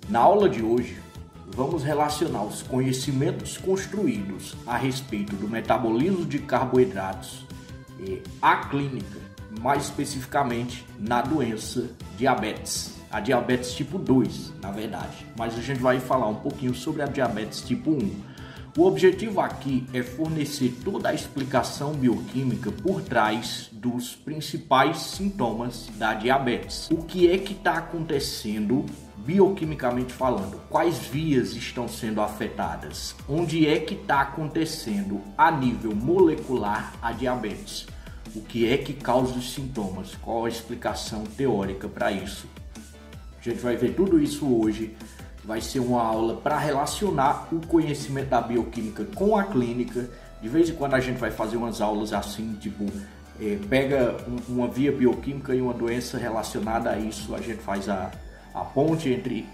Na aula de hoje, vamos relacionar os conhecimentos construídos a respeito do metabolismo de carboidratos à clínica, mais especificamente na doença diabetes, a diabetes tipo 2, na verdade, mas a gente vai falar um pouquinho sobre a diabetes tipo 1. O objetivo aqui é fornecer toda a explicação bioquímica por trás dos principais sintomas da diabetes. O que é que está acontecendo bioquimicamente falando? Quais vias estão sendo afetadas? Onde é que está acontecendo a nível molecular a diabetes? O que é que causa os sintomas? Qual a explicação teórica para isso? A gente vai ver tudo isso hoje. Vai ser uma aula para relacionar o conhecimento da bioquímica com a clínica. De vez em quando a gente vai fazer umas aulas assim, tipo, pega uma via bioquímica e uma doença relacionada a isso. A gente faz a ponte entre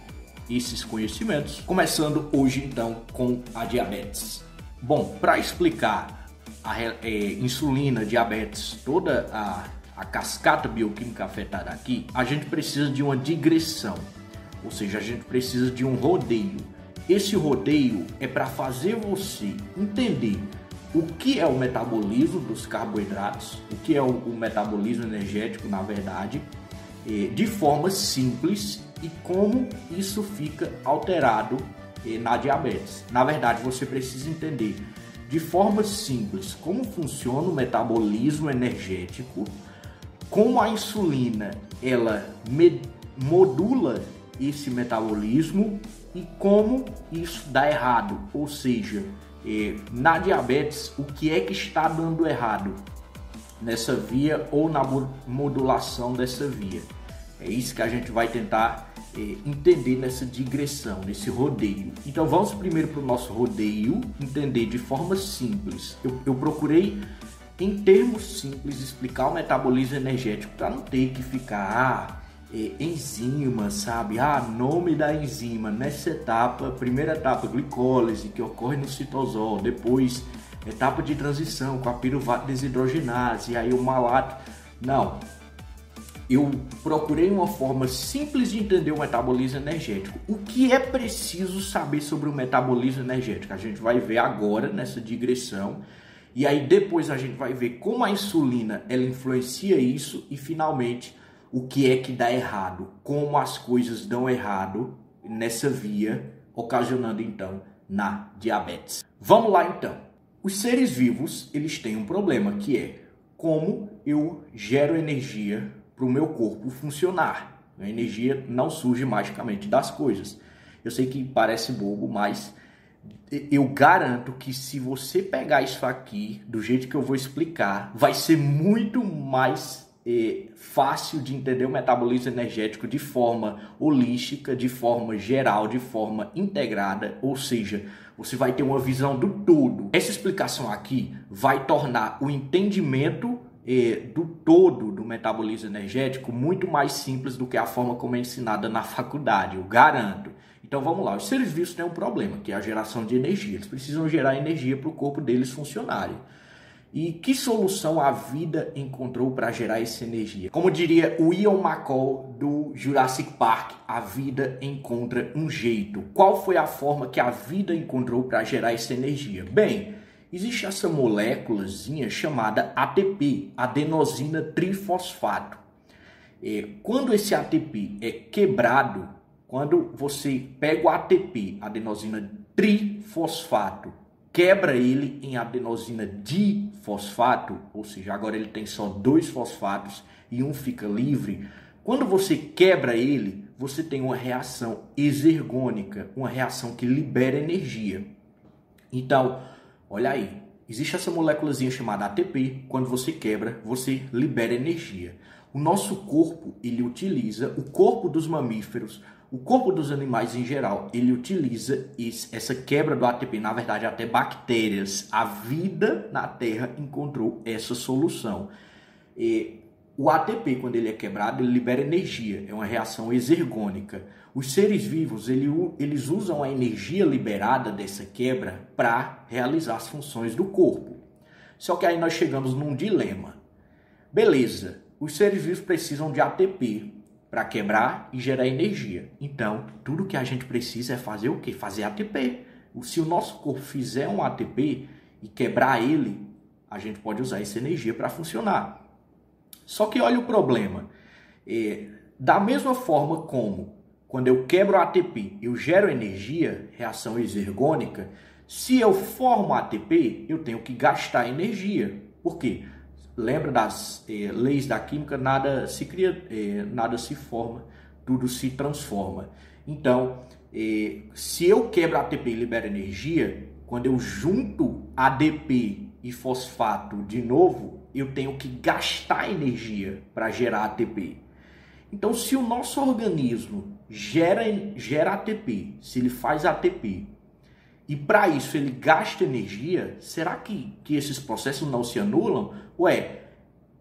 esses conhecimentos. Começando hoje então com a diabetes. Bom, para explicar a insulina, diabetes, toda a cascata bioquímica afetada aqui, a gente precisa de uma digressão. Ou seja, a gente precisa de um rodeio. Esse rodeio é para fazer você entender o que é o metabolismo dos carboidratos, o que é o metabolismo energético, na verdade, de forma simples e como isso fica alterado na diabetes. Na verdade, você precisa entender de forma simples como funciona o metabolismo energético, como a insulina ela modula esse metabolismo e como isso dá errado, ou seja, na diabetes, o que é que está dando errado nessa via ou na modulação dessa via. É isso que a gente vai tentar entender nessa digressão, nesse rodeio. Então vamos primeiro para o nosso rodeio, entender de forma simples. Eu procurei em termos simples explicar o metabolismo energético para não ter que ficar enzima, sabe? Nome da enzima nessa etapa, primeira etapa, glicólise, que ocorre no citosol, depois etapa de transição com a piruvato desidrogenase, e aí o malato. Não, eu procurei uma forma simples de entender o metabolismo energético. O que é preciso saber sobre o metabolismo energético? A gente vai ver agora nessa digressão, e aí depois a gente vai ver como a insulina ela influencia isso e finalmente o que é que dá errado, como as coisas dão errado nessa via, ocasionando então na diabetes. Vamos lá então. Os seres vivos, eles têm um problema que é como eu gero energia para o meu corpo funcionar. A energia não surge magicamente das coisas. Eu sei que parece bobo, mas eu garanto que se você pegar isso aqui do jeito que eu vou explicar, vai ser muito mais fácil de entender o metabolismo energético de forma holística, de forma geral, de forma integrada, ou seja, você vai ter uma visão do todo. Essa explicação aqui vai tornar o entendimento do todo do metabolismo energético muito mais simples do que a forma como é ensinada na faculdade, eu garanto. Então vamos lá, os seres vivos têm um problema, que é a geração de energia. Eles precisam gerar energia para o corpo deles funcionarem. E que solução a vida encontrou para gerar essa energia? Como diria o Ian McCall do Jurassic Park, a vida encontra um jeito. Qual foi a forma que a vida encontrou para gerar essa energia? Bem, existe essa moléculazinha chamada ATP, adenosina trifosfato. Quando esse ATP é quebrado, quando você pega o ATP, adenosina trifosfato, quebra ele em adenosina difosfato, ou seja, agora ele tem só 2 fosfatos e um fica livre. Quando você quebra ele, você tem uma reação exergônica, uma reação que libera energia. Então, olha aí, existe essa moléculazinha chamada ATP, quando você quebra, você libera energia. O nosso corpo, ele utiliza, o corpo dos mamíferos, o corpo dos animais em geral, ele utiliza essa quebra do ATP, na verdade até bactérias. A vida na Terra encontrou essa solução. O ATP, quando ele é quebrado, ele libera energia, é uma reação exergônica. Os seres vivos, eles usam a energia liberada dessa quebra para realizar as funções do corpo. Só que aí nós chegamos num dilema. Beleza, os seres vivos precisam de ATP para quebrar e gerar energia. Então, tudo que a gente precisa é fazer o quê? Fazer ATP. Se o nosso corpo fizer um ATP e quebrar ele, a gente pode usar essa energia para funcionar. Só que olha o problema. Da mesma forma como quando eu quebro o ATP, eu gero energia, reação exergônica, se eu formo ATP, eu tenho que gastar energia. Por quê? Lembra das leis da química, nada se cria, nada se forma, tudo se transforma. Então, se eu quebro ATP e libero energia, quando eu junto ADP e fosfato de novo, eu tenho que gastar energia para gerar ATP. Então, se o nosso organismo gera ATP, se ele faz ATP, e para isso ele gasta energia, será que esses processos não se anulam?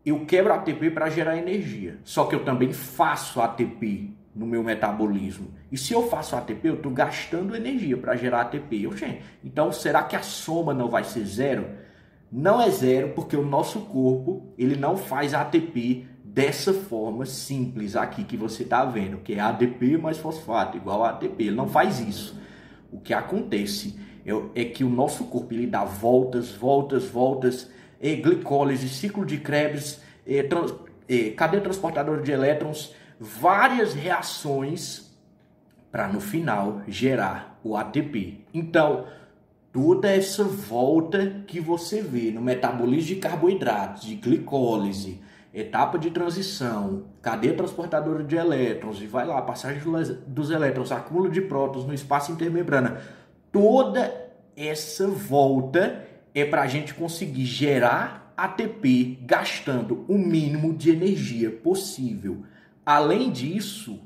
Eu quebro ATP para gerar energia, só que eu também faço ATP no meu metabolismo. E se eu faço ATP, eu estou gastando energia para gerar ATP. Então, será que a soma não vai ser zero? Não é zero, porque o nosso corpo ele não faz ATP dessa forma simples aqui que você está vendo, que é ADP mais fosfato igual a ATP. Ele não faz isso. O que acontece é que o nosso corpo ele dá voltas, glicólise, ciclo de Krebs, cadeia transportadora de elétrons, várias reações para no final gerar o ATP. Então, toda essa volta que você vê no metabolismo de carboidratos, de glicólise, etapa de transição, cadeia transportadora de elétrons, e vai lá, passagem dos elétrons, acúmulo de prótons no espaço intermembrana, toda essa volta é para a gente conseguir gerar ATP gastando o mínimo de energia possível. Além disso,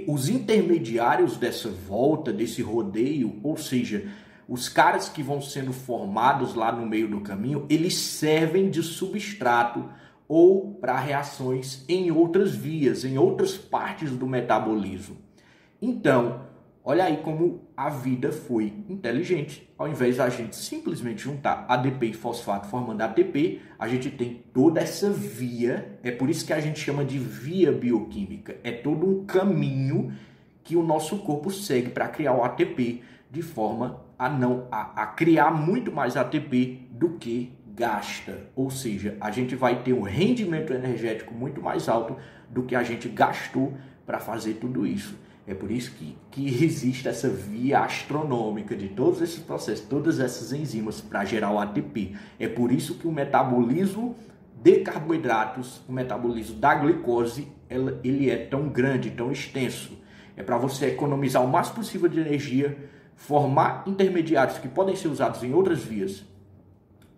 os intermediários dessa volta, desse rodeio, ou seja, os caras que vão sendo formados lá no meio do caminho, eles servem de substrato ou para reações em outras vias, em outras partes do metabolismo. Então, olha aí como a vida foi inteligente. Ao invés de a gente simplesmente juntar ADP e fosfato formando ATP, a gente tem toda essa via, é por isso que a gente chama de via bioquímica. É todo um caminho que o nosso corpo segue para criar o ATP, de forma a criar muito mais ATP do que gasta, ou seja, a gente vai ter um rendimento energético muito mais alto do que a gente gastou para fazer tudo isso. É por isso que existe essa via astronômica de todos esses processos, todas essas enzimas para gerar o ATP. É por isso que o metabolismo de carboidratos, o metabolismo da glicose, ele é tão grande, tão extenso. É para você economizar o máximo possível de energia, formar intermediários que podem ser usados em outras vias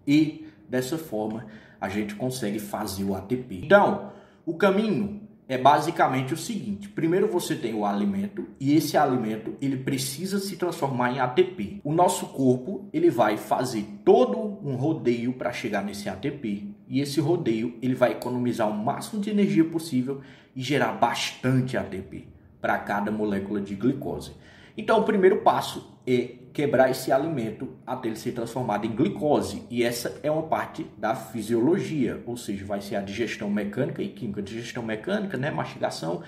e dessa forma, a gente consegue fazer o ATP. Então, o caminho é basicamente o seguinte. Primeiro você tem o alimento e esse alimento ele precisa se transformar em ATP. O nosso corpo ele vai fazer todo um rodeio para chegar nesse ATP. E esse rodeio ele vai economizar o máximo de energia possível e gerar bastante ATP para cada molécula de glicose. Então, o primeiro passo é quebrar esse alimento até ele ser transformado em glicose. E essa é uma parte da fisiologia, ou seja, vai ser a digestão mecânica e química. Digestão mecânica, né, mastigação,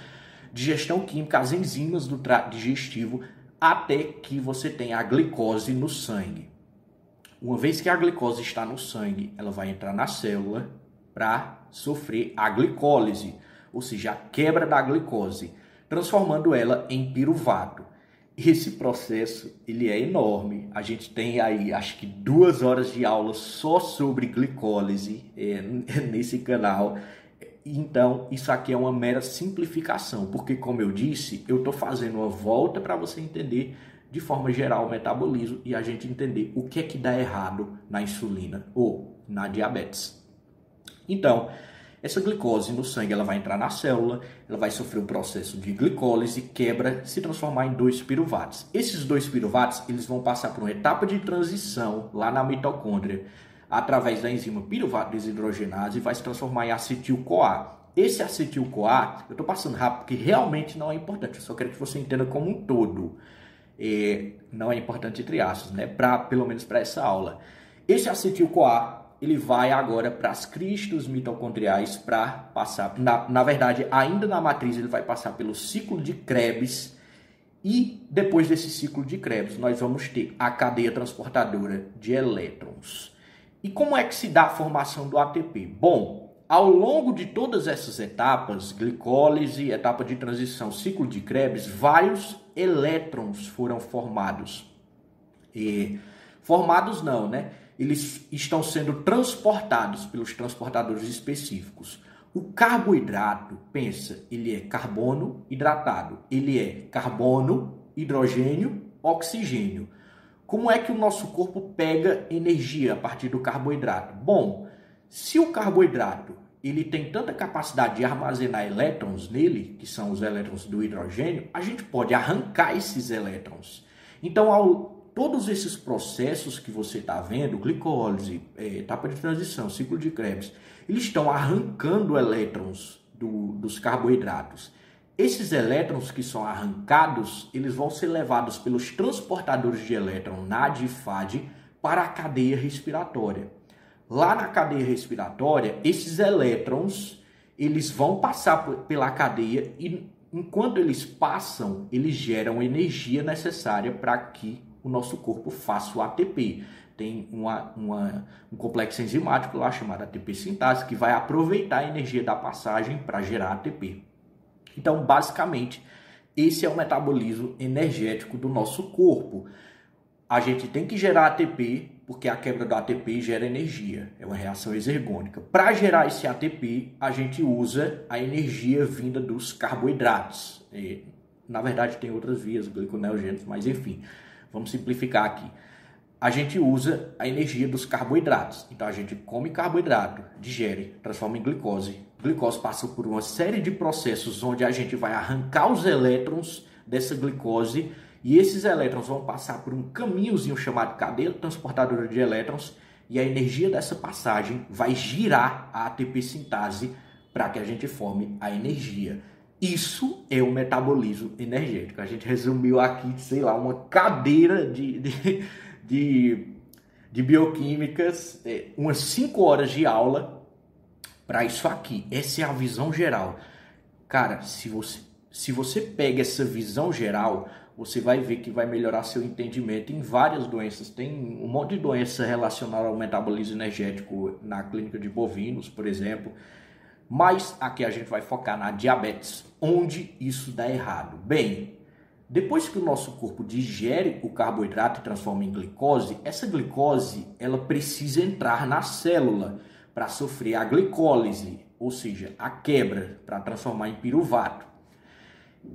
digestão química, as enzimas do trato digestivo, até que você tenha a glicose no sangue. Uma vez que a glicose está no sangue, ela vai entrar na célula para sofrer a glicólise, ou seja, a quebra da glicose, transformando ela em piruvato. Esse processo ele é enorme. A gente tem aí, acho que 2 horas de aula só sobre glicólise nesse canal. Então, isso aqui é uma mera simplificação, porque, como eu disse, eu estou fazendo uma volta para você entender de forma geral o metabolismo e a gente entender o que é que dá errado na insulina ou na diabetes. Então, essa glicose no sangue ela vai entrar na célula, ela vai sofrer um processo de glicólise, quebra, se transformar em 2 piruvatos. Esses 2 piruvatos eles vão passar por uma etapa de transição lá na mitocôndria, através da enzima piruvato desidrogenase e vai se transformar em acetil-CoA. Esse acetil-CoA, eu estou passando rápido porque realmente não é importante, eu só quero que você entenda como um todo. Não é importante entre aspas, né? Pelo menos para essa aula. Esse acetil-CoA ele vai agora para as cristas mitocondriais para passar, na verdade, ainda na matriz ele vai passar pelo ciclo de Krebs e depois desse ciclo de Krebs nós vamos ter a cadeia transportadora de elétrons. E como é que se dá a formação do ATP? Bom, ao longo de todas essas etapas, glicólise, etapa de transição, ciclo de Krebs, vários elétrons foram formados. Formados não, né? Eles estão sendo transportados pelos transportadores específicos. O carboidrato, pensa, ele é carbono hidratado. Ele é carbono, hidrogênio, oxigênio. Como é que o nosso corpo pega energia a partir do carboidrato? Bom, se o carboidrato ele tem tanta capacidade de armazenar elétrons nele, que são os elétrons do hidrogênio, a gente pode arrancar esses elétrons. Então, todos esses processos que você está vendo, glicólise, etapa de transição, ciclo de Krebs, eles estão arrancando elétrons dos carboidratos. Esses elétrons que são arrancados, eles vão ser levados pelos transportadores de elétron NAD e FAD para a cadeia respiratória. Lá na cadeia respiratória, esses elétrons, eles vão passar pela cadeia e enquanto eles passam, eles geram energia necessária para que o nosso corpo faça o ATP. Tem um complexo enzimático lá chamado ATP sintase que vai aproveitar a energia da passagem para gerar ATP. Então, basicamente, esse é o metabolismo energético do nosso corpo. A gente tem que gerar ATP porque a quebra do ATP gera energia. É uma reação exergônica. Para gerar esse ATP, a gente usa a energia vinda dos carboidratos. Na verdade, tem outras vias, gliconeogênicos, mas enfim, vamos simplificar aqui. A gente usa a energia dos carboidratos. Então, a gente come carboidrato, digere, transforma em glicose. Glicose passa por uma série de processos onde a gente vai arrancar os elétrons dessa glicose e esses elétrons vão passar por um caminhozinho chamado cadeia transportadora de elétrons e a energia dessa passagem vai girar a ATP sintase para que a gente forme a energia. Isso é o metabolismo energético. A gente resumiu aqui, sei lá, uma cadeira de bioquímicas, umas 5 horas de aula para isso aqui. Essa é a visão geral. Cara, se você pega essa visão geral, você vai ver que vai melhorar seu entendimento em várias doenças. Tem um monte de doença relacionada ao metabolismo energético na clínica de bovinos, por exemplo. Mas aqui a gente vai focar na diabetes, onde isso dá errado. Bem, depois que o nosso corpo digere o carboidrato e transforma em glicose, essa glicose ela precisa entrar na célula para sofrer a glicólise, ou seja, a quebra, para transformar em piruvato.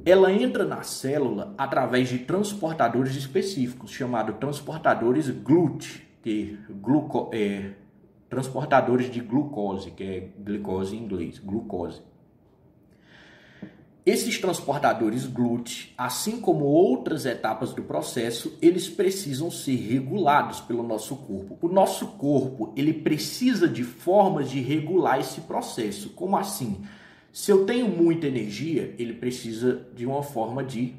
Ela entra na célula através de transportadores específicos, chamados transportadores GLUT, transportadores de glucose, que é glicose em inglês, glucose. Esses transportadores GLUT, assim como outras etapas do processo, eles precisam ser regulados pelo nosso corpo. O nosso corpo, ele precisa de formas de regular esse processo. Como assim? Se eu tenho muita energia, ele precisa de uma forma de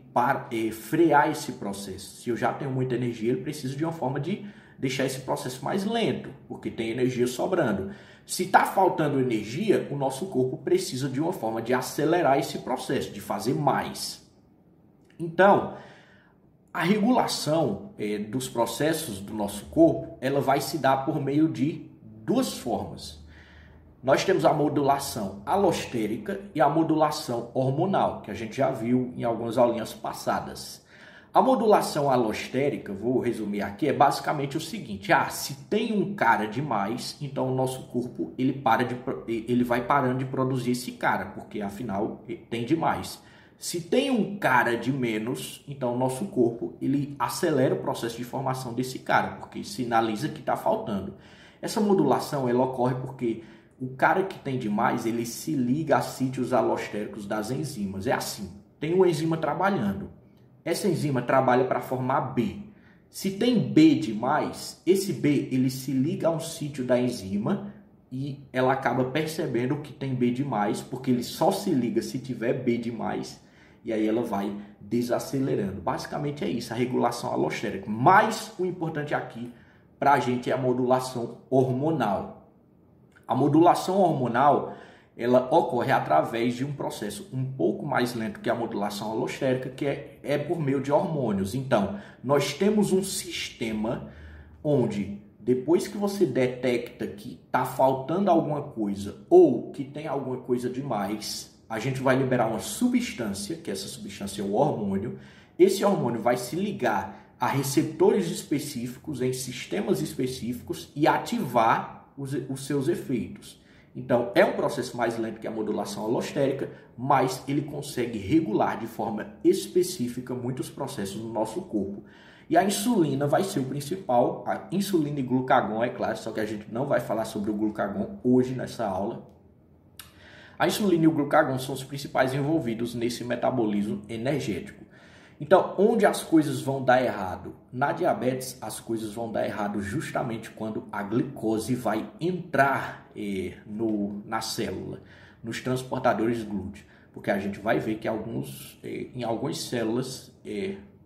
frear esse processo. Se eu já tenho muita energia, ele precisa de uma forma de deixar esse processo mais lento, porque tem energia sobrando. Se está faltando energia, o nosso corpo precisa de uma forma de acelerar esse processo, de fazer mais. Então, a regulação dos processos do nosso corpo, ela vai se dar por meio de 2 formas. Nós temos a modulação alostérica e a modulação hormonal, que a gente já viu em algumas aulinhas passadas. A modulação alostérica, vou resumir aqui, é basicamente o seguinte: se tem um cara demais, então o nosso corpo ele vai parando de produzir esse cara, porque afinal tem demais. Se tem um cara de menos, então o nosso corpo ele acelera o processo de formação desse cara, porque sinaliza que está faltando. Essa modulação ela ocorre porque o cara que tem demais, ele se liga a sítios alostéricos das enzimas. É assim, tem uma enzima trabalhando. Essa enzima trabalha para formar B. Se tem B demais, esse B ele se liga a um sítio da enzima e ela acaba percebendo que tem B demais, porque ele só se liga se tiver B demais e aí ela vai desacelerando. Basicamente é isso, a regulação alostérica. Mas o importante aqui para a gente é a modulação hormonal. A modulação hormonal, ela ocorre através de um processo um pouco mais lento que a modulação alostérica, que é por meio de hormônios. Então, nós temos um sistema onde, depois que você detecta que está faltando alguma coisa ou que tem alguma coisa demais, a gente vai liberar uma substância, que essa substância é o hormônio. Esse hormônio vai se ligar a receptores específicos em sistemas específicos e ativar os seus efeitos. Então, é um processo mais lento que a modulação alostérica, mas ele consegue regular de forma específica muitos processos no nosso corpo. E a insulina vai ser o principal, a insulina e glucagon, é claro, só que a gente não vai falar sobre o glucagon hoje nessa aula. A insulina e o glucagon são os principais envolvidos nesse metabolismo energético. Então, onde as coisas vão dar errado? Na diabetes, as coisas vão dar errado justamente quando a glicose vai entrar na célula, nos transportadores GLUT. Porque a gente vai ver que em algumas células,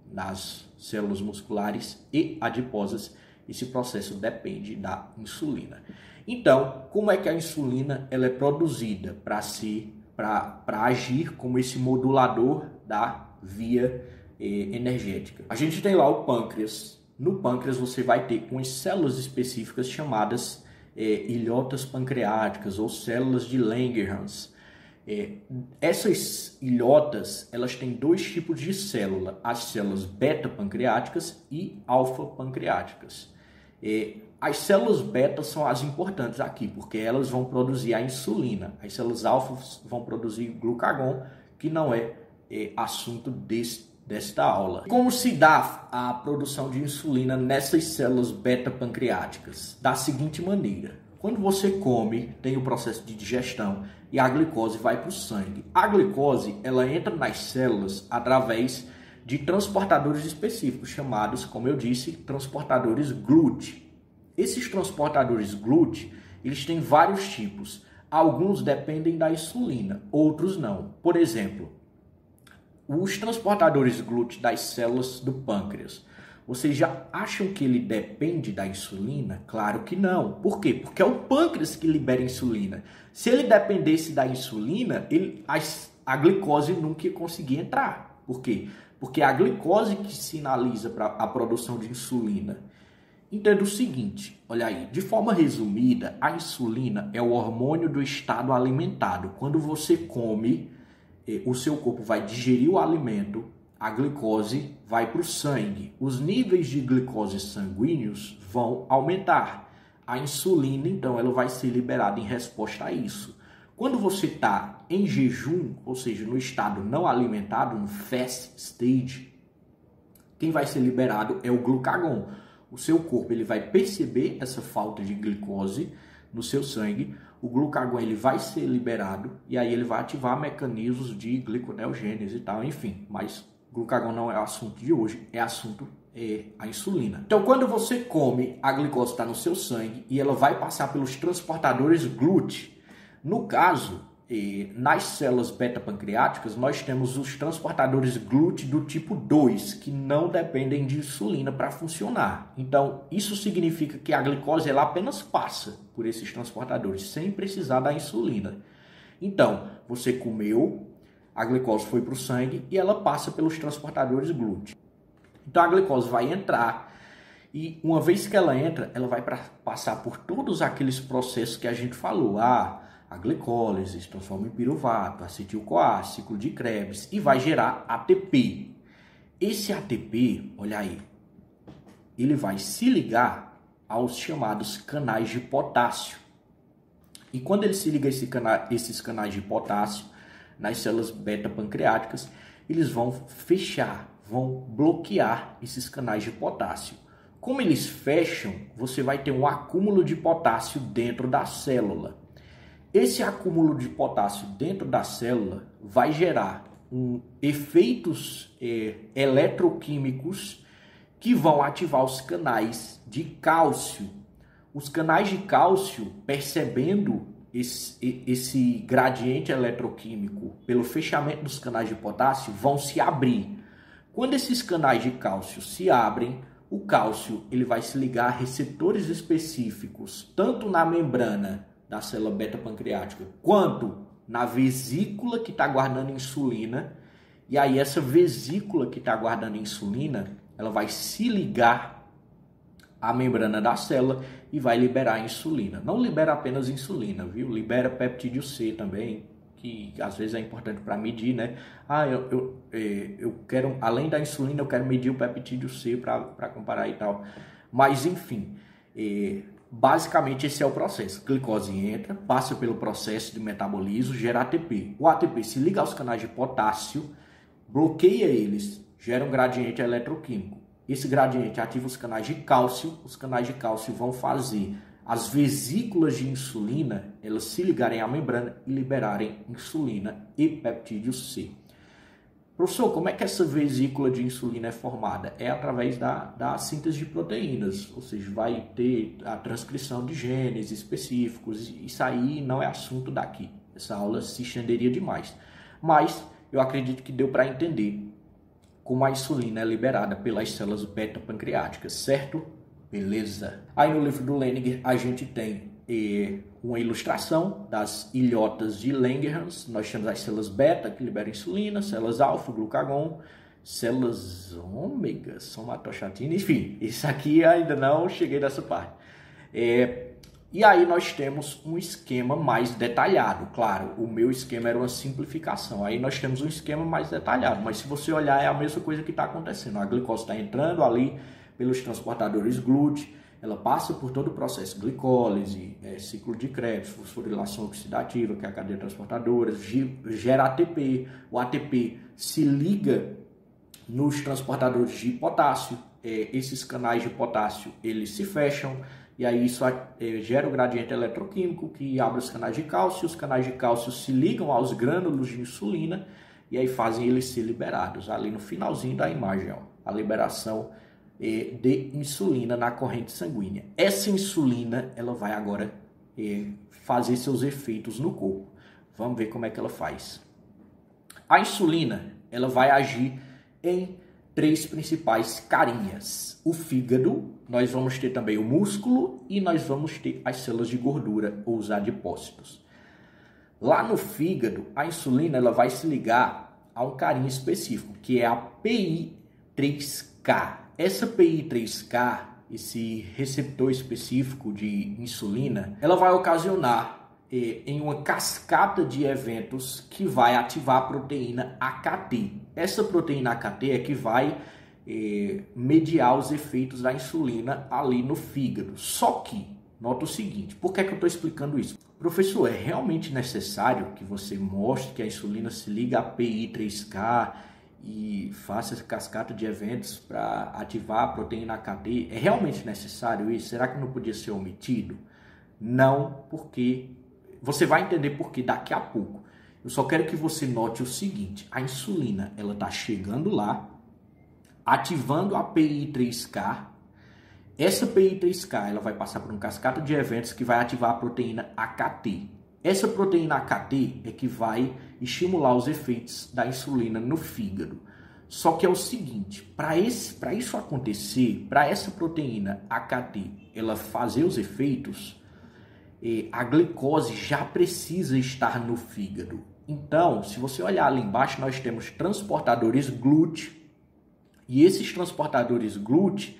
nas células musculares e adiposas, esse processo depende da insulina. Então, como é que a insulina ela é produzida para agir como esse modulador da via energética? A gente tem lá o pâncreas. No pâncreas você vai ter umas células específicas chamadas ilhotas pancreáticas ou células de Langerhans. Essas ilhotas, elas têm dois tipos de célula, as células beta-pancreáticas e alfa-pancreáticas. As células beta são as importantes aqui, porque elas vão produzir a insulina. As células alfa vão produzir glucagon, que não é assunto desta aula. Como se dá a produção de insulina nessas células beta-pancreáticas? Da seguinte maneira: quando você come, tem o processo de digestão e a glicose vai para o sangue. A glicose, ela entra nas células através de transportadores específicos, chamados, como eu disse, transportadores GLUT. Esses transportadores GLUT, eles têm vários tipos. Alguns dependem da insulina, outros não. Por exemplo, os transportadores GLUT das células do pâncreas, vocês já acham que ele depende da insulina? Claro que não. Por quê? Porque é o pâncreas que libera insulina. Se ele dependesse da insulina, a glicose nunca ia conseguir entrar. Por quê? Porque é a glicose que sinaliza para a produção de insulina. Entenda o seguinte, olha aí, de forma resumida, a insulina é o hormônio do estado alimentado. Quando você come, o seu corpo vai digerir o alimento, a glicose vai para o sangue. Os níveis de glicose sanguíneos vão aumentar. A insulina, então, ela vai ser liberada em resposta a isso. Quando você está em jejum, ou seja, no estado não alimentado, no fast stage, quem vai ser liberado é o glucagon. O seu corpo ele vai perceber essa falta de glicose no seu sangue, o glucagon ele vai ser liberado e aí ele vai ativar mecanismos de gliconeogênese e tal, enfim. Mas glucagon não é o assunto de hoje, a insulina. Então, quando você come, a glicose está no seu sangue e ela vai passar pelos transportadores GLUT. No caso, nas células beta-pancreáticas, nós temos os transportadores GLUT do tipo 2, que não dependem de insulina para funcionar. Então, isso significa que a glicose ela apenas passa por esses transportadores, sem precisar da insulina. Então, você comeu, a glicose foi para o sangue e ela passa pelos transportadores GLUT. Então, a glicose vai entrar e, uma vez que ela entra, ela vai passar por todos aqueles processos que a gente falou. A glicólise se transforma em piruvato, acetil-CoA, ciclo de Krebs e vai gerar ATP. Esse ATP, olha aí, ele vai se ligar aos chamados canais de potássio. E quando ele se liga a esses canais de potássio nas células beta-pancreáticas, eles vão fechar, vão bloquear esses canais de potássio. Como eles fecham, você vai ter um acúmulo de potássio dentro da célula. Esse acúmulo de potássio dentro da célula vai gerar efeitos eletroquímicos que vão ativar os canais de cálcio. Os canais de cálcio, percebendo esse gradiente eletroquímico pelo fechamento dos canais de potássio, vão se abrir. Quando esses canais de cálcio se abrem, o cálcio ele vai se ligar a receptores específicos, tanto na membrana da célula beta-pancreática, quanto na vesícula que está guardando insulina. E aí essa vesícula que está guardando insulina, ela vai se ligar à membrana da célula e vai liberar a insulina. Não libera apenas insulina, viu? Libera peptídeo C também, que às vezes é importante para medir, né? Eu quero, além da insulina, eu quero medir o peptídeo C para comparar e tal. Mas, enfim, basicamente esse é o processo. A glicose entra, passa pelo processo de metabolismo, gera ATP. O ATP se liga aos canais de potássio, bloqueia eles, gera um gradiente eletroquímico. Esse gradiente ativa os canais de cálcio vão fazer as vesículas de insulina, elas se ligarem à membrana e liberarem insulina e peptídeo C. Professor, como é que essa vesícula de insulina é formada? É através da síntese de proteínas, ou seja, vai ter a transcrição de genes específicos. Isso aí não é assunto daqui, essa aula se estenderia demais. Mas eu acredito que deu para entender como a insulina é liberada pelas células beta-pancreáticas, certo? Beleza. Aí no livro do Lenninger a gente tem uma ilustração das ilhotas de Langerhans. Nós temos as células beta que liberam insulina, células alfa, glucagon, células ômega, somatostatina, enfim, isso aqui ainda não cheguei nessa parte. E aí nós temos um esquema mais detalhado. Claro, o meu esquema era uma simplificação. Aí nós temos um esquema mais detalhado. Mas se você olhar, é a mesma coisa que está acontecendo. A glicose está entrando ali pelos transportadores GLUT. Ela passa por todo o processo. Glicólise, ciclo de Krebs, fosforilação oxidativa, que é a cadeia transportadora, gera ATP. O ATP se liga nos transportadores de potássio. Esses canais de potássio, eles se fecham. E aí isso gera o gradiente eletroquímico que abre os canais de cálcio. Os canais de cálcio se ligam aos grânulos de insulina e aí fazem eles ser liberados. Ali no finalzinho da imagem, ó, a liberação de insulina na corrente sanguínea. Essa insulina, ela vai agora fazer seus efeitos no corpo. Vamos ver como é que ela faz. A insulina, ela vai agir em 3 principais carinhas. O fígado, nós vamos ter também o músculo e nós vamos ter as células de gordura ou os adipócitos. Lá no fígado, a insulina ela vai se ligar a um carinha específico, que é a PI3K. Essa PI3K, esse receptor específico de insulina, ela vai ocasionar em uma cascata de eventos que vai ativar a proteína AKT. Essa proteína AKT é que vai mediar os efeitos da insulina ali no fígado. Só que, nota o seguinte, por que é que eu estou explicando isso? Professor, é realmente necessário que você mostre que a insulina se liga a PI3K e faça essa cascata de eventos para ativar a proteína AKT? É realmente necessário isso? Será que não podia ser omitido? Não, porque você vai entender por que daqui a pouco. Eu só quero que você note o seguinte, a insulina ela está chegando lá, ativando a PI3K. Essa PI3K ela vai passar por um cascata de eventos que vai ativar a proteína AKT. Essa proteína AKT é que vai estimular os efeitos da insulina no fígado. Só que é o seguinte, para isso acontecer, para essa proteína AKT ela fazer os efeitos, a glicose já precisa estar no fígado. Então, se você olhar ali embaixo, nós temos transportadores GLUT. E esses transportadores GLUT,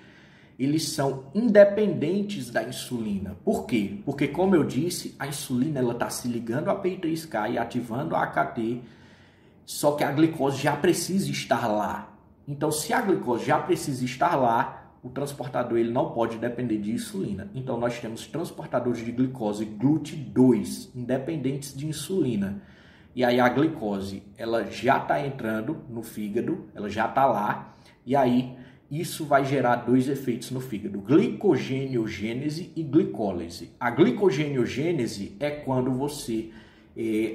eles são independentes da insulina. Por quê? Porque, como eu disse, a insulina está se ligando a PI3K e ativando a AKT, só que a glicose já precisa estar lá. Então, se a glicose já precisa estar lá, o transportador ele não pode depender de insulina. Então, nós temos transportadores de glicose GLUT2, independentes de insulina. E aí a glicose ela já está entrando no fígado, ela já está lá, e aí isso vai gerar 2 efeitos no fígado, glicogeniogênese e glicólise. A glicogeniogênese é quando você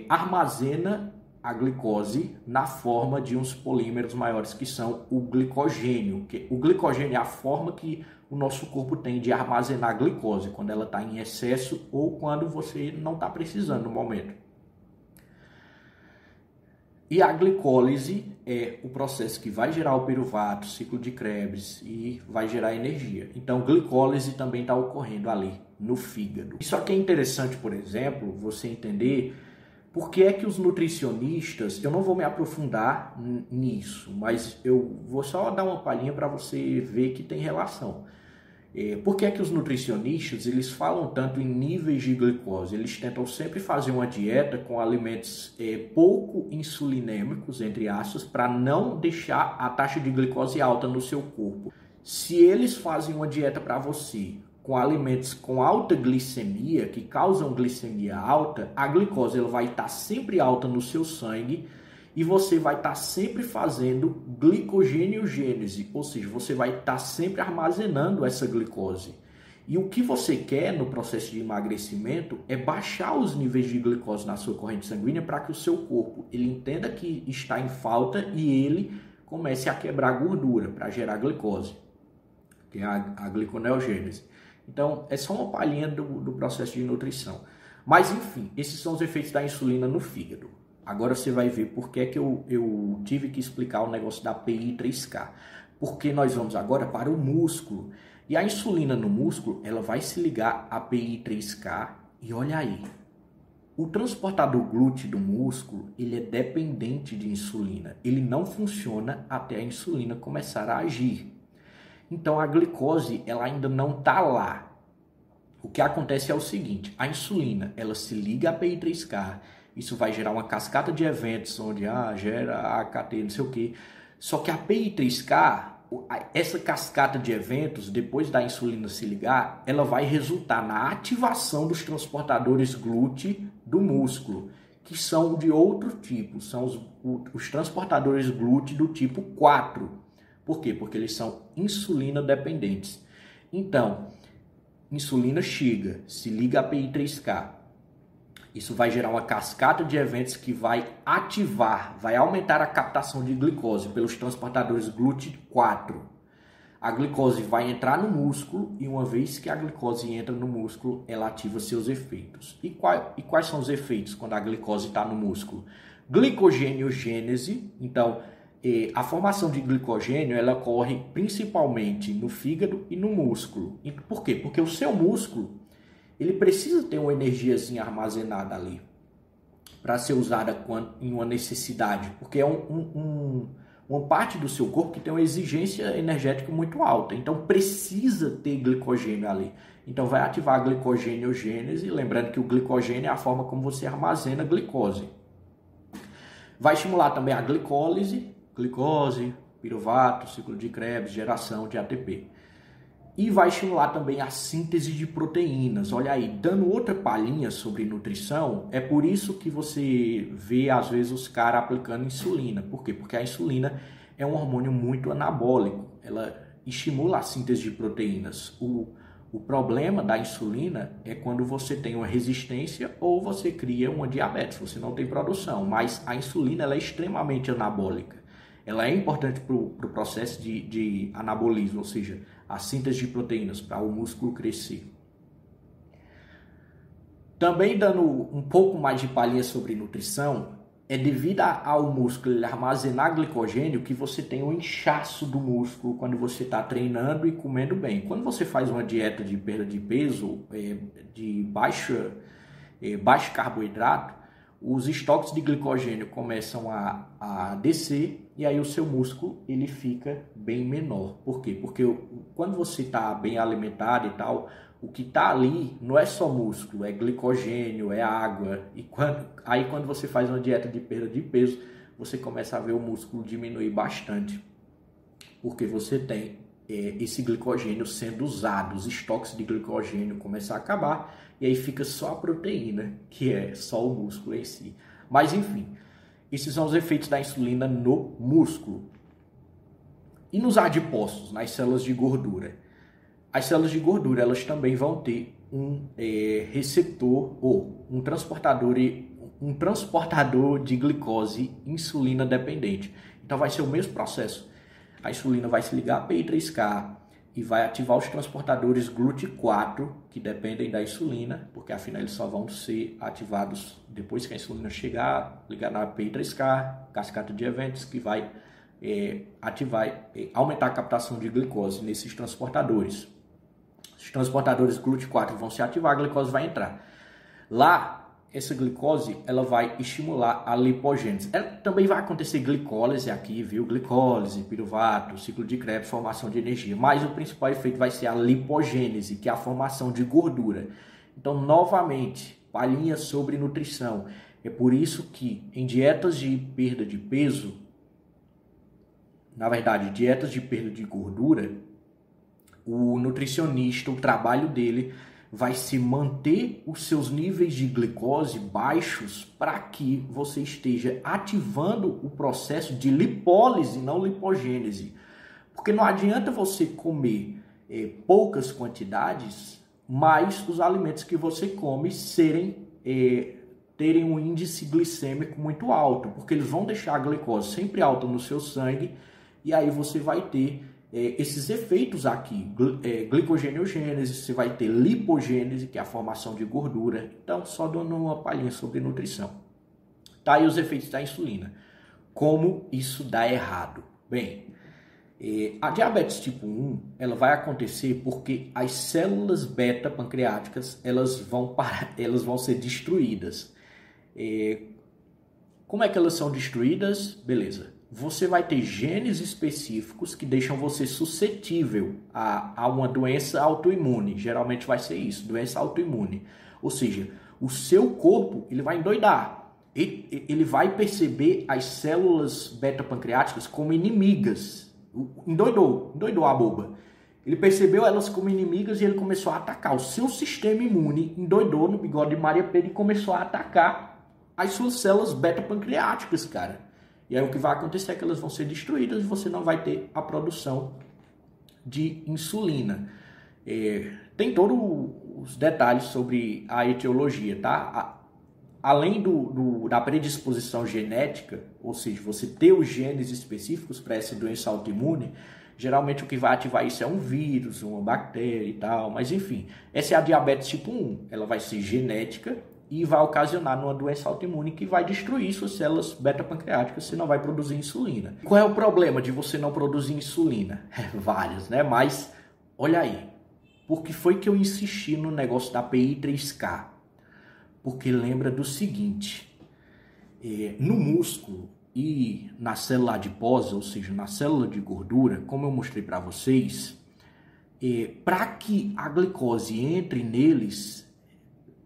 armazena a glicose na forma de uns polímeros maiores que são o glicogênio. O glicogênio é a forma que o nosso corpo tem de armazenar a glicose, quando ela está em excesso ou quando você não está precisando no momento. E a glicólise é o processo que vai gerar o piruvato, ciclo de Krebs e vai gerar energia. Então, glicólise também está ocorrendo ali no fígado. Isso aqui é interessante, por exemplo, você entender por que é que os nutricionistas, eu não vou me aprofundar nisso, mas eu vou só dar uma palhinha para você ver que tem relação. Por que é que os nutricionistas eles falam tanto em níveis de glicose? Eles tentam sempre fazer uma dieta com alimentos pouco insulinêmicos, entre aspas, para não deixar a taxa de glicose alta no seu corpo. Se eles fazem uma dieta para você com alimentos com alta glicemia, que causam glicemia alta, a glicose ela vai estar sempre alta no seu sangue e você vai estar sempre fazendo glicogêniogênese, ou seja, você vai estar sempre armazenando essa glicose. E o que você quer no processo de emagrecimento é baixar os níveis de glicose na sua corrente sanguínea para que o seu corpo ele entenda que está em falta e ele comece a quebrar gordura para gerar glicose, que é a gliconeogênese. Então, é só uma palhinha do processo de nutrição. Mas, enfim, esses são os efeitos da insulina no fígado. Agora você vai ver por que é que eu tive que explicar o negócio da PI3K. Porque nós vamos agora para o músculo. E a insulina no músculo, ela vai se ligar à PI3K. E olha aí, o transportador GLUT do músculo, ele é dependente de insulina. Ele não funciona até a insulina começar a agir. Então, a glicose ela ainda não está lá. O que acontece é o seguinte, a insulina ela se liga à PI3K, isso vai gerar uma cascata de eventos, onde gera AKT, não sei o quê. Só que a PI3K, essa cascata de eventos, depois da insulina se ligar, ela vai resultar na ativação dos transportadores GLUT do músculo, que são de outro tipo, são os transportadores GLUT do tipo 4. Por quê? Porque eles são insulina dependentes. Então, insulina chega, se liga a PI3K. Isso vai gerar uma cascata de eventos que vai ativar, vai aumentar a captação de glicose pelos transportadores GLUT4. A glicose vai entrar no músculo e uma vez que a glicose entra no músculo, ela ativa seus efeitos. E quais são os efeitos quando a glicose está no músculo? Glicogêniogênese, então a formação de glicogênio ela ocorre principalmente no fígado e no músculo. E por quê? Porque o seu músculo ele precisa ter uma energiazinha armazenada ali para ser usada em uma necessidade, porque é uma parte do seu corpo que tem uma exigência energética muito alta, então precisa ter glicogênio ali. Então vai ativar a glicogêniogênese, lembrando que o glicogênio é a forma como você armazena a glicose. Vai estimular também a glicólise, piruvato, ciclo de Krebs, geração de ATP. E vai estimular também a síntese de proteínas. Olha aí, dando outra palhinha sobre nutrição, é por isso que você vê às vezes os caras aplicando insulina. Por quê? Porque a insulina é um hormônio muito anabólico. Ela estimula a síntese de proteínas. O problema da insulina é quando você tem uma resistência ou você cria uma diabetes, você não tem produção. Mas a insulina ela é extremamente anabólica. Ela é importante para o processo de anabolismo, ou seja, a síntese de proteínas para o músculo crescer. Também dando um pouco mais de palhinha sobre nutrição, é devido ao músculo ele armazenar glicogênio que você tem um inchaço do músculo quando você está treinando e comendo bem. Quando você faz uma dieta de perda de peso, de baixo carboidrato, os estoques de glicogênio começam a descer e aí o seu músculo ele fica bem menor. Por quê? Porque quando você está bem alimentado e tal, o que está ali não é só músculo, é glicogênio, é água. E quando você faz uma dieta de perda de peso, você começa a ver o músculo diminuir bastante. Porque você tem esse glicogênio sendo usado, os estoques de glicogênio começam a acabar e aí fica só a proteína, que é só o músculo em si. Mas enfim, esses são os efeitos da insulina no músculo. E nos adipócitos, nas células de gordura? As células de gordura elas também vão ter um receptor ou um transportador de glicose insulina dependente. Então vai ser o mesmo processo. A insulina vai se ligar a PI3K e vai ativar os transportadores GLUT4, que dependem da insulina, porque afinal eles só vão ser ativados depois que a insulina chegar, ligar na PI3K, cascata de eventos, que vai ativar, aumentar a captação de glicose nesses transportadores. Os transportadores GLUT4 vão se ativar, a glicose vai entrar. Lá, essa glicose, ela vai estimular a lipogênese. Também vai acontecer glicólise aqui, viu? Glicólise, piruvato, ciclo de Krebs, formação de energia. Mas o principal efeito vai ser a lipogênese, que é a formação de gordura. Então, novamente, palhinha sobre nutrição. É por isso que em dietas de perda de peso, na verdade, dietas de perda de gordura, o nutricionista, o trabalho dele vai se manter os seus níveis de glicose baixos para que você esteja ativando o processo de lipólise, não lipogênese. Porque não adianta você comer poucas quantidades, mas os alimentos que você come terem um índice glicêmico muito alto, porque eles vão deixar a glicose sempre alta no seu sangue, e aí você vai ter esses efeitos aqui, glicogêniogênese, você vai ter lipogênese, que é a formação de gordura. Então, só dando uma palhinha sobre nutrição. Tá aí os efeitos da insulina. Como isso dá errado? Bem, a diabetes tipo 1, ela vai acontecer porque as células beta pancreáticas, elas vão ser destruídas. Como é que elas são destruídas? Beleza. Você vai ter genes específicos que deixam você suscetível a uma doença autoimune. Geralmente vai ser isso, doença autoimune. Ou seja, o seu corpo ele vai endoidar. Ele vai perceber as células beta-pancreáticas como inimigas. Endoidou a boba. Ele percebeu elas como inimigas e ele começou a atacar. O seu sistema imune endoidou no bigode de Maria Pedro e começou a atacar as suas células beta-pancreáticas, cara. E aí o que vai acontecer é que elas vão ser destruídas e você não vai ter a produção de insulina. Tem todos os detalhes sobre a etiologia, tá? Além da predisposição genética, ou seja, você ter os genes específicos para essa doença autoimune, geralmente o que vai ativar isso é um vírus, uma bactéria e tal, mas enfim, essa é a diabetes tipo 1, ela vai ser genética e vai ocasionar numa doença autoimune que vai destruir suas células beta-pancreáticas, você não vai produzir insulina. Qual é o problema de você não produzir insulina? Vários, né? Mas, olha aí, por que foi que eu insisti no negócio da PI3K? Porque lembra do seguinte, no músculo e na célula adiposa, ou seja, na célula de gordura, como eu mostrei para vocês, para que a glicose entre neles,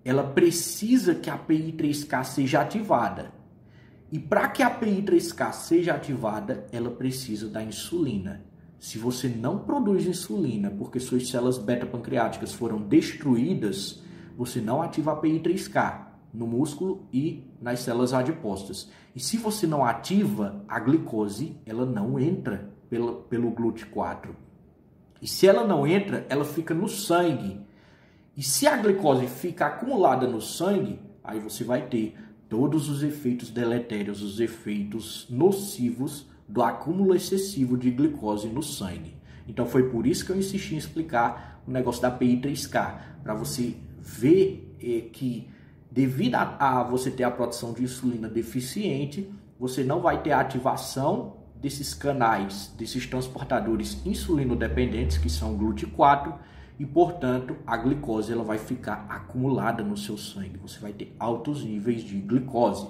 ela precisa que a PI3K seja ativada. E para que a PI3K seja ativada, ela precisa da insulina. Se você não produz insulina porque suas células beta-pancreáticas foram destruídas, você não ativa a PI3K no músculo e nas células adiposas. E se você não ativa, a glicose ela não entra pelo GLUT4. E se ela não entra, ela fica no sangue. E se a glicose fica acumulada no sangue, aí você vai ter todos os efeitos deletérios, os efeitos nocivos do acúmulo excessivo de glicose no sangue. Então foi por isso que eu insisti em explicar o negócio da PI3K, para você ver que devido a você ter a produção de insulina deficiente, você não vai ter a ativação desses canais, desses transportadores insulinodependentes, que são o GLUT4, e, portanto, a glicose ela vai ficar acumulada no seu sangue. Você vai ter altos níveis de glicose.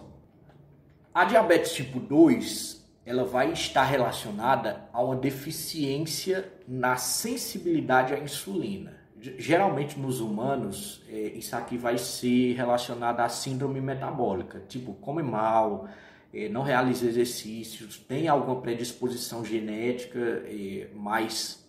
A diabetes tipo 2, ela vai estar relacionada a uma deficiência na sensibilidade à insulina. Geralmente, nos humanos, isso aqui vai ser relacionado à síndrome metabólica. Tipo, come mal, não realiza exercícios, tem alguma predisposição genética, mas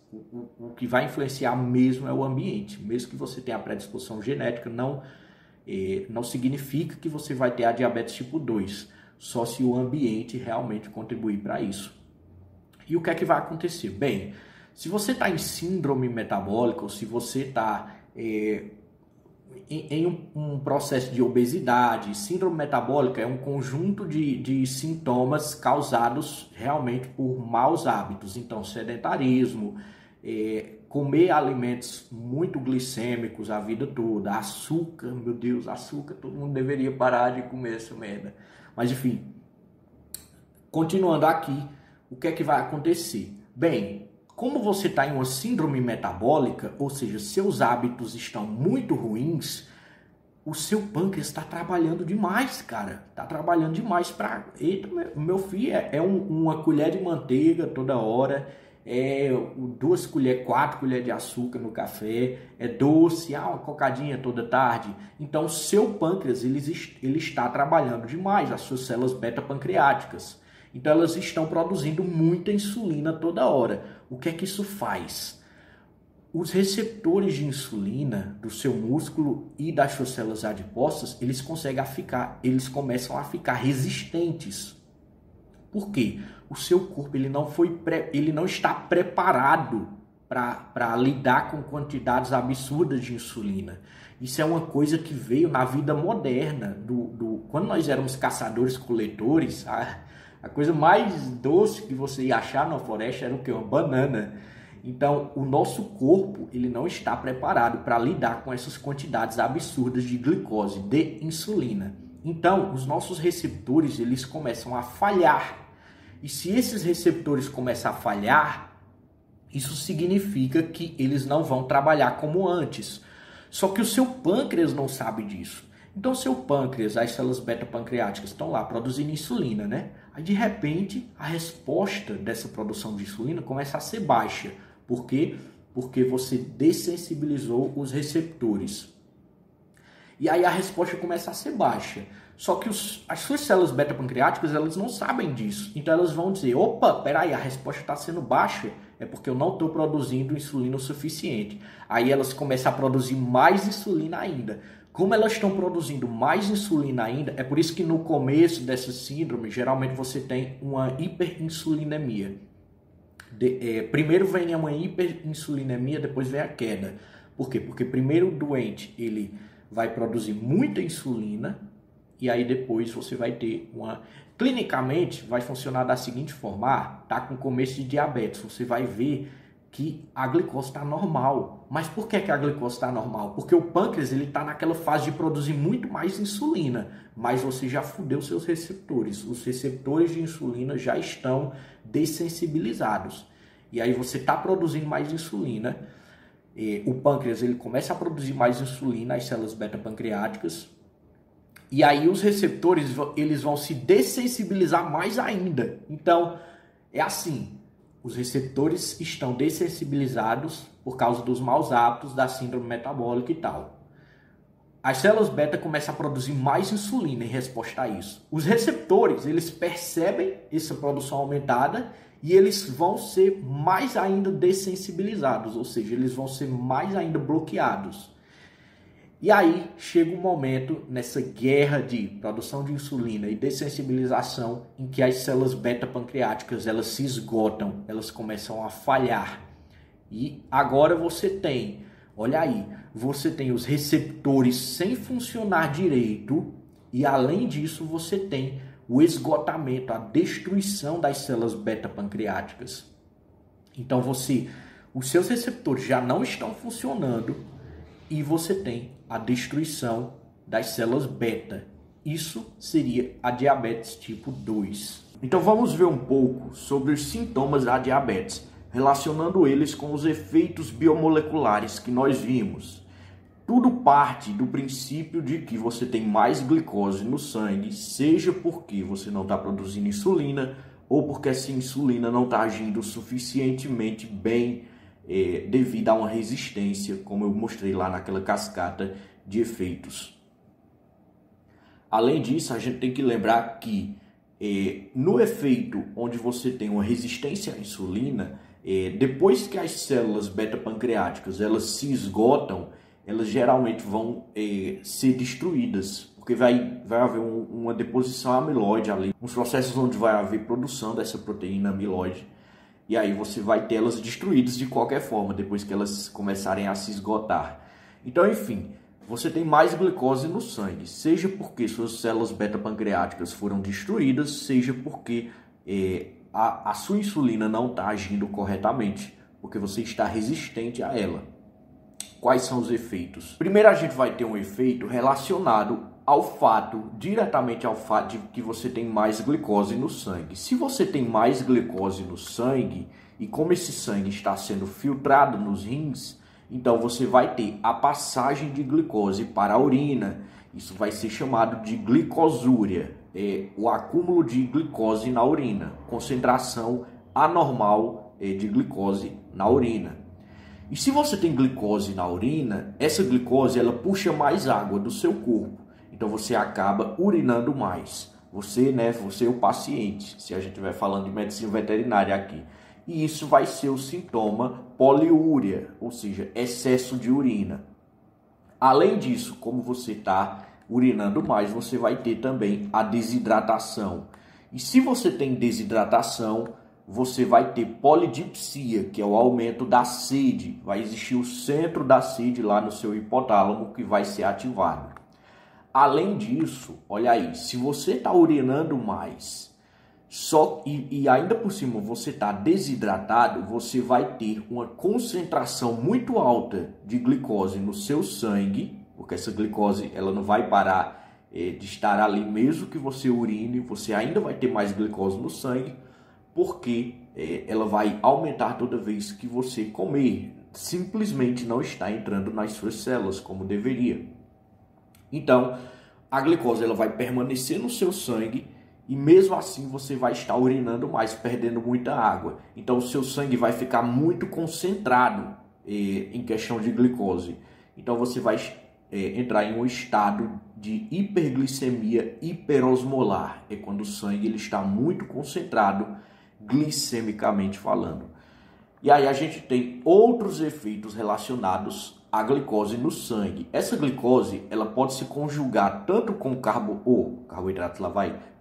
o que vai influenciar mesmo é o ambiente. Mesmo que você tenha a predisposição genética, não significa que você vai ter a diabetes tipo 2, só se o ambiente realmente contribuir para isso. E o que é que vai acontecer? Bem, se você está em síndrome metabólica, ou se você está em um processo de obesidade, síndrome metabólica é um conjunto de sintomas causados realmente por maus hábitos. Então, sedentarismo, comer alimentos muito glicêmicos a vida toda, açúcar, meu Deus, açúcar, todo mundo deveria parar de comer essa merda. Mas enfim, continuando aqui, o que é que vai acontecer? Bem, como você está em uma síndrome metabólica, ou seja, seus hábitos estão muito ruins, o seu pâncreas está trabalhando demais, cara. Está trabalhando demais para... Eita, meu filho, uma colher de manteiga toda hora, 2 colheres, 4 colheres de açúcar no café, doce, uma cocadinha toda tarde. Então, o seu pâncreas, ele está trabalhando demais, as suas células beta-pancreáticas. Então, elas estão produzindo muita insulina toda hora. O que é que isso faz? Os receptores de insulina do seu músculo e das suas células adiposas, eles começam a ficar resistentes. Por quê? O seu corpo ele não está preparado para lidar com quantidades absurdas de insulina. Isso é uma coisa que veio na vida moderna. Quando nós éramos caçadores-coletores, a coisa mais doce que você ia achar na floresta era o quê? Uma banana. Então, o nosso corpo ele não está preparado para lidar com essas quantidades absurdas de glicose, de insulina. Então, os nossos receptores eles começam a falhar. E se esses receptores começam a falhar, isso significa que eles não vão trabalhar como antes. Só que o seu pâncreas não sabe disso. Então, seu pâncreas, as células beta-pancreáticas estão lá produzindo insulina, né? Aí, de repente, a resposta dessa produção de insulina começa a ser baixa. Por quê? Porque você dessensibilizou os receptores. E aí a resposta começa a ser baixa. Só que as suas células beta-pancreáticas, elas não sabem disso. Então elas vão dizer, opa, peraí, a resposta está sendo baixa. É porque eu não estou produzindo insulina o suficiente. Aí elas começam a produzir mais insulina ainda. Como elas estão produzindo mais insulina ainda, é por isso que no começo dessa síndrome, geralmente você tem uma hiperinsulinemia. Primeiro vem uma hiperinsulinemia, depois vem a queda. Por quê? Porque primeiro o doente ele vai produzir muita insulina e aí depois você vai ter uma... Clinicamente vai funcionar da seguinte forma, tá com começo de diabetes, você vai ver que a glicose está normal. Mas por que a glicose está normal? Porque o pâncreas está naquela fase de produzir muito mais insulina, mas você já fudeu seus receptores. Os receptores de insulina já estão dessensibilizados. E aí você está produzindo mais insulina. O pâncreas ele começa a produzir mais insulina, as células beta-pancreáticas. E aí os receptores eles vão se dessensibilizar mais ainda. Então, é assim... Os receptores estão dessensibilizados por causa dos maus hábitos, da síndrome metabólica e tal. As células beta começam a produzir mais insulina em resposta a isso. Os receptores, eles percebem essa produção aumentada e eles vão ser mais ainda dessensibilizados, ou seja, eles vão ser mais ainda bloqueados. E aí chega um momento nessa guerra de produção de insulina e dessensibilização em que as células beta-pancreáticas elas se esgotam, elas começam a falhar. E agora você tem, olha aí, você tem os receptores sem funcionar direito e além disso você tem o esgotamento, a destruição das células beta-pancreáticas. Então os seus receptores já não estão funcionando e você tem a destruição das células beta. Isso seria a diabetes tipo 2. Então vamos ver um pouco sobre os sintomas da diabetes, relacionando eles com os efeitos biomoleculares que nós vimos. Tudo parte do princípio de que você tem mais glicose no sangue, seja porque você não está produzindo insulina ou porque essa insulina não está agindo suficientemente bem devido a uma resistência, como eu mostrei lá naquela cascata de efeitos. Além disso, a gente tem que lembrar que no efeito onde você tem uma resistência à insulina, depois que as células beta-pancreáticas elas se esgotam, elas geralmente vão ser destruídas, porque vai haver uma deposição amiloide ali, uns processos onde vai haver produção dessa proteína amiloide. E aí você vai ter elas destruídas de qualquer forma, depois que elas começarem a se esgotar. Então, enfim, você tem mais glicose no sangue, seja porque suas células beta-pancreáticas foram destruídas, seja porque a sua insulina não está agindo corretamente, porque você está resistente a ela. Quais são os efeitos? Primeiro, a gente vai ter um efeito relacionado diretamente ao fato de que você tem mais glicose no sangue. Se você tem mais glicose no sangue, e como esse sangue está sendo filtrado nos rins, então você vai ter a passagem de glicose para a urina. Isso vai ser chamado de glicosúria, o acúmulo de glicose na urina, concentração anormal de glicose na urina. E se você tem glicose na urina, essa glicose ela puxa mais água do seu corpo. Então você acaba urinando mais. Você é o paciente, se a gente estiver falando de medicina veterinária aqui. E isso vai ser o sintoma poliúria, ou seja, excesso de urina. Além disso, como você está urinando mais, você vai ter também a desidratação. E se você tem desidratação, você vai ter polidipsia, que é o aumento da sede. Vai existir o centro da sede lá no seu hipotálamo que vai ser ativado. Além disso, olha aí, se você está urinando mais, e ainda por cima você está desidratado, você vai ter uma concentração muito alta de glicose no seu sangue, porque essa glicose ela não vai parar de estar ali mesmo que você urine, você ainda vai ter mais glicose no sangue, porque ela vai aumentar toda vez que você comer. Simplesmente não está entrando nas suas células como deveria. Então, a glicose ela vai permanecer no seu sangue e mesmo assim você vai estar urinando mais, perdendo muita água. Então, o seu sangue vai ficar muito concentrado em questão de glicose. Então, você vai entrar em um estado de hiperglicemia hiperosmolar. É quando o sangue ele está muito concentrado glicemicamente falando. E aí a gente tem outros efeitos relacionados à glicose no sangue. Essa glicose ela pode se conjugar tanto com carboidratos,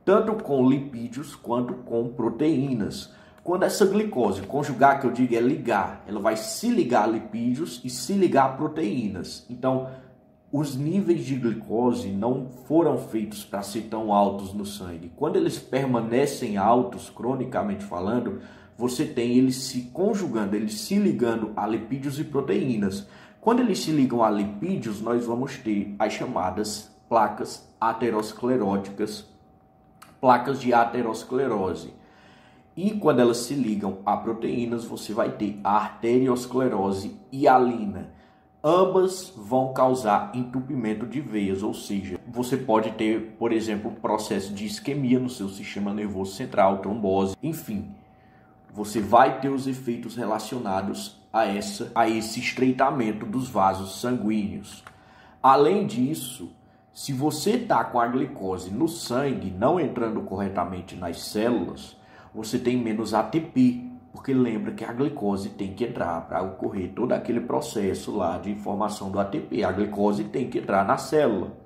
tanto com lipídios quanto com proteínas. Quando essa glicose conjugar, que eu digo é ligar, ela vai se ligar a lipídios e se ligar a proteínas. Então, os níveis de glicose não foram feitos para ser tão altos no sangue. Quando eles permanecem altos, cronicamente falando, você tem eles se conjugando, eles se ligando a lipídios e proteínas. Quando eles se ligam a lipídios, nós vamos ter as chamadas placas ateroscleróticas, placas de aterosclerose. E quando elas se ligam a proteínas, você vai ter a arteriosclerose hialina. Ambas vão causar entupimento de veias, ou seja, você pode ter, por exemplo, processo de isquemia no seu sistema nervoso central, trombose, enfim. Você vai ter os efeitos relacionados a esse estreitamento dos vasos sanguíneos. Além disso, se você está com a glicose no sangue não entrando corretamente nas células, você tem menos ATP. Porque lembra que a glicose tem que entrar para ocorrer todo aquele processo lá de formação do ATP. A glicose tem que entrar na célula.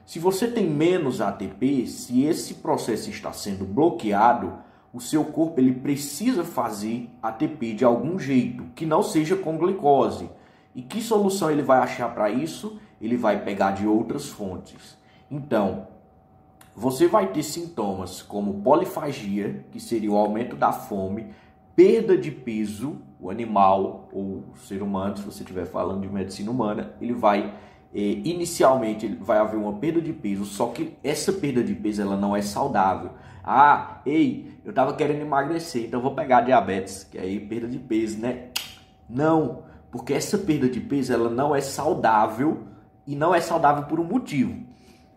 Se você tem menos ATP, se esse processo está sendo bloqueado, o seu corpo ele precisa fazer ATP de algum jeito, que não seja com glicose. E que solução ele vai achar para isso? Ele vai pegar de outras fontes. Então, você vai ter sintomas como polifagia, que seria o aumento da fome, perda de peso, o animal ou o ser humano, se você estiver falando de medicina humana, ele vai, inicialmente, vai haver uma perda de peso, só que essa perda de peso ela não é saudável. Eu estava querendo emagrecer, então vou pegar diabetes, que aí perda de peso, né? Não, porque essa perda de peso ela não é saudável e não é saudável por um motivo.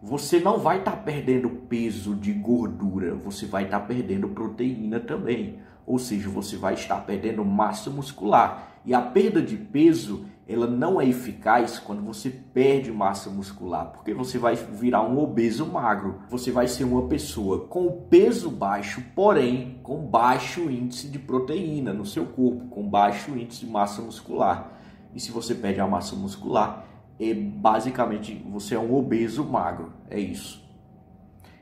Você não vai estar perdendo peso de gordura, você vai estar perdendo proteína também. Ou seja, você vai estar perdendo massa muscular. E a perda de peso, ela não é eficaz quando você perde massa muscular, porque você vai virar um obeso magro. Você vai ser uma pessoa com peso baixo, porém com baixo índice de proteína no seu corpo, com baixo índice de massa muscular. E se você perde a massa muscular, basicamente você é um obeso magro, é isso.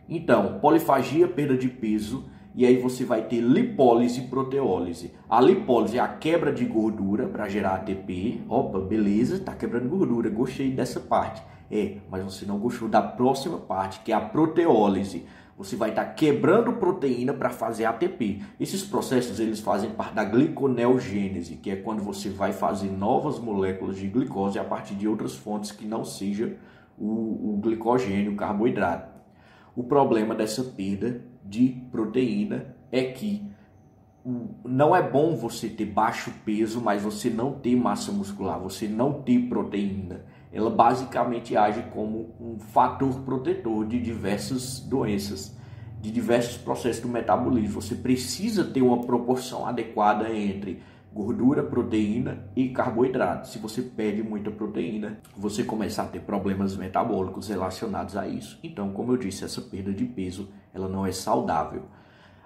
Então, polifagia, perda de peso, e aí você vai ter lipólise e proteólise. A lipólise é a quebra de gordura para gerar ATP. Opa, beleza, tá quebrando gordura, gostei dessa parte. Mas você não gostou da próxima parte, que é a proteólise. você vai estar quebrando proteína para fazer ATP. Esses processos eles fazem parte da gliconeogênese, que é quando você vai fazer novas moléculas de glicose a partir de outras fontes que não seja o glicogênio, o carboidrato. O problema dessa perda de proteína é que não é bom você ter baixo peso, mas você não ter massa muscular, você não ter proteína. Ela basicamente age como um fator protetor de diversas doenças, de diversos processos do metabolismo. Você precisa ter uma proporção adequada entre gordura, proteína e carboidrato. Se você perde muita proteína, você começa a ter problemas metabólicos relacionados a isso. Então, como eu disse, essa perda de peso ela não é saudável.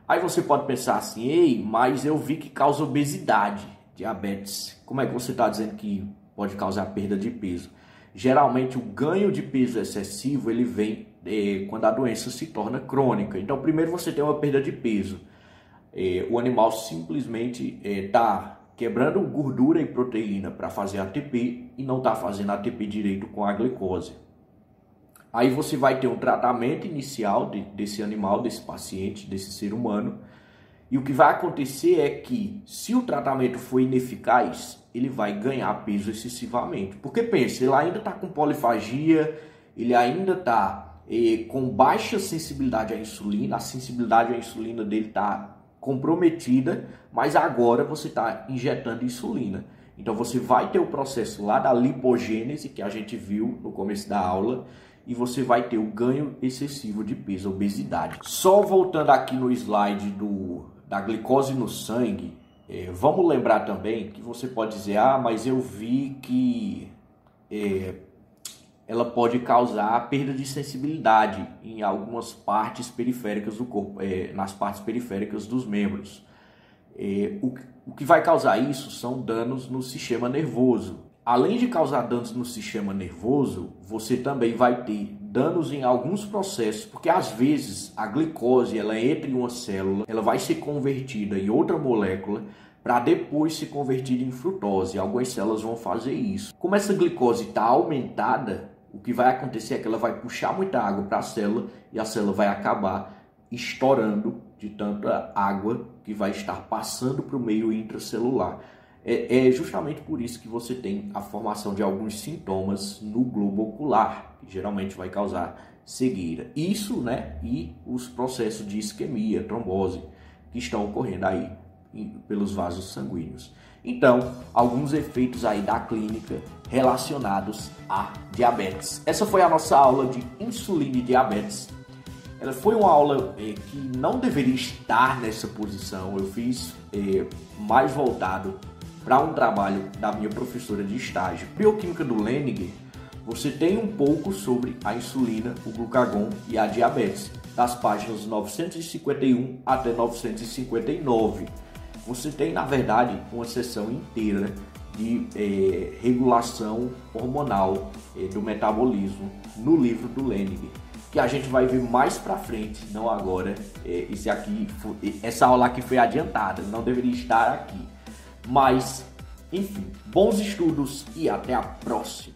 Aí você pode pensar assim, ei, mas eu vi que causa obesidade, diabetes. Como é que você está dizendo que pode causar perda de peso? Geralmente o ganho de peso excessivo ele vem quando a doença se torna crônica. Então primeiro você tem uma perda de peso. O animal simplesmente está quebrando gordura e proteína para fazer ATP e não está fazendo ATP direito com a glicose. Aí você vai ter um tratamento inicial desse animal, desse paciente, desse ser humano. E o que vai acontecer é que, se o tratamento for ineficaz, ele vai ganhar peso excessivamente. Porque pensa, ele ainda está com polifagia, ele ainda está com baixa sensibilidade à insulina, a sensibilidade à insulina dele está comprometida, mas agora você está injetando insulina. Então você vai ter o processo lá da lipogênese, que a gente viu no começo da aula, e você vai ter o ganho excessivo de peso, a obesidade. Só voltando aqui no slide da glicose no sangue, vamos lembrar também que você pode dizer, mas eu vi que ela pode causar perda de sensibilidade em algumas partes periféricas do corpo, nas partes periféricas dos membros. O que vai causar isso são danos no sistema nervoso. Além de causar danos no sistema nervoso, você também vai ter danos em alguns processos, porque às vezes a glicose ela entra em uma célula, ela vai ser convertida em outra molécula para depois ser convertida em frutose. Algumas células vão fazer isso. Como essa glicose está aumentada, o que vai acontecer é que ela vai puxar muita água para a célula e a célula vai acabar estourando de tanta água que vai estar passando para o meio intracelular. É justamente por isso que você tem a formação de alguns sintomas no globo ocular, que geralmente vai causar cegueira. Isso, né? E os processos de isquemia, trombose, que estão ocorrendo aí pelos vasos sanguíneos. Então, alguns efeitos aí da clínica relacionados a diabetes. Essa foi a nossa aula de insulina e diabetes. Ela foi uma aula que não deveria estar nessa posição. Eu fiz mais voltado para um trabalho da minha professora de estágio, Bioquímica do Lehninger. Você tem um pouco sobre a insulina, o glucagon e a diabetes, das páginas 951 até 959. Você tem, na verdade, uma seção inteira de regulação hormonal do metabolismo no livro do Lehninger, que a gente vai ver mais para frente, não agora. Essa aula aqui foi adiantada, não deveria estar aqui. Mas, enfim, bons estudos e até a próxima!